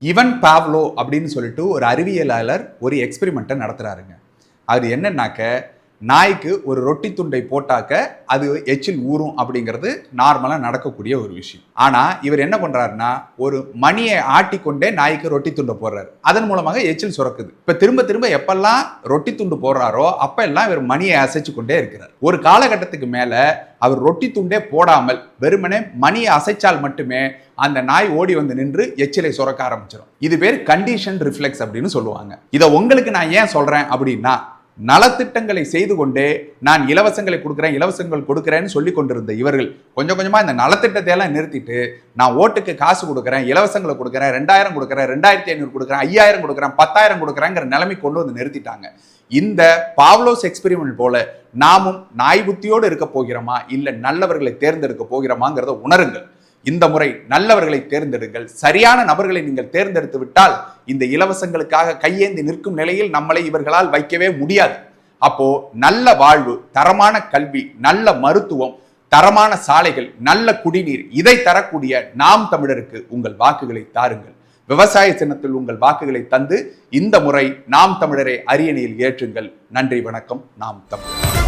இவன் பாவ்லோ அப்படின்னு சொல்லிட்டு ஒரு அறிவியலாளர் ஒரு எக்ஸ்பெரிமெண்ட்டை நடத்துறாருங்க. அது என்னன்னாக்க, நாய்க்கு ஒரு ரொட்டி துண்டை போட்டாக்க அது எச்சில் ஊறும் அப்படிங்கிறது நார்மலா நடக்கக்கூடிய ஒரு விஷயம். ஆனா இவர் என்ன பண்றாருன்னா, ஒரு மணியை ஆட்டிக்கொண்டே நாய்க்கு ரொட்டி துண்டை போடுறாரு. அதன் மூலமாக எச்சில் சுரக்குது. இப்ப திரும்ப திரும்ப எப்பெல்லாம் ரொட்டி துண்டு போடுறாரோ அப்ப எல்லாம் இவர் மணியை அசைச்சு கொண்டே இருக்கிறார். ஒரு காலகட்டத்துக்கு மேல அவர் ரொட்டி துண்டே போடாமல் வெறுமனே மணியை அசைச்சால் மட்டுமே அந்த நாய் ஓடி வந்து நின்று எச்சிலை சுரக்க ஆரம்பிச்சிடும். இது பேர் கண்டிஷன் ரிஃப்ளெக்ஸ் அப்படின்னு சொல்லுவாங்க. இதை உங்களுக்கு நான் ஏன் சொல்றேன் அப்படின்னா, நலத்திட்டங்களை செய்து கொண்டே நான் இலவசங்களை கொடுக்குறேன் இலவசங்கள் கொடுக்குறேன்னு சொல்லி கொண்டிருந்த இவர்கள் கொஞ்சம் கொஞ்சமா இந்த நலத்திட்டத்தை எல்லாம் நிறுத்திட்டு, நான் ஓட்டுக்கு காசு கொடுக்குறேன், இலவசங்களை கொடுக்குறேன், 2000 கொடுக்குறேன், 2500 கொடுக்குறேன், 5000 கொடுக்குறேன், 10,000 கொடுக்குறேங்கிற நிலைமை கொண்டு வந்து நிறுத்திட்டாங்க. இந்த பாவ்லோஸ் எக்ஸ்பெரிமெண்ட் போல நாமும் நாய் புத்தியோடு இருக்க போகிறோமா இல்ல நல்லவர்களை தேர்ந்தெடுக்க போகிறோமாங்கிறத உணருங்கள். இந்த முறை நல்லவர்களை தேர்ந்தெடுங்கள். சரியான நபர்களை நீங்கள் தேர்ந்தெடுத்து விட்டால் இந்த இலவசங்களுக்காக கையேந்தி நிற்கும் நிலையில் நம்மளை இவர்களால் வைக்கவே முடியாது. அப்போ நல்ல வாழ்வு, தரமான கல்வி, நல்ல மருத்துவம், தரமான சாலைகள், நல்ல குடிநீர், இதை தரக்கூடிய நாம் தமிழருக்கு உங்கள் வாக்குகளை தாருங்கள். விவசாய சின்னத்தில் உங்கள் வாக்குகளை தந்து இந்த முறை நாம் தமிழரை அரியணையில் ஏற்றுங்கள். நன்றி, வணக்கம். நாம் தமிழர்.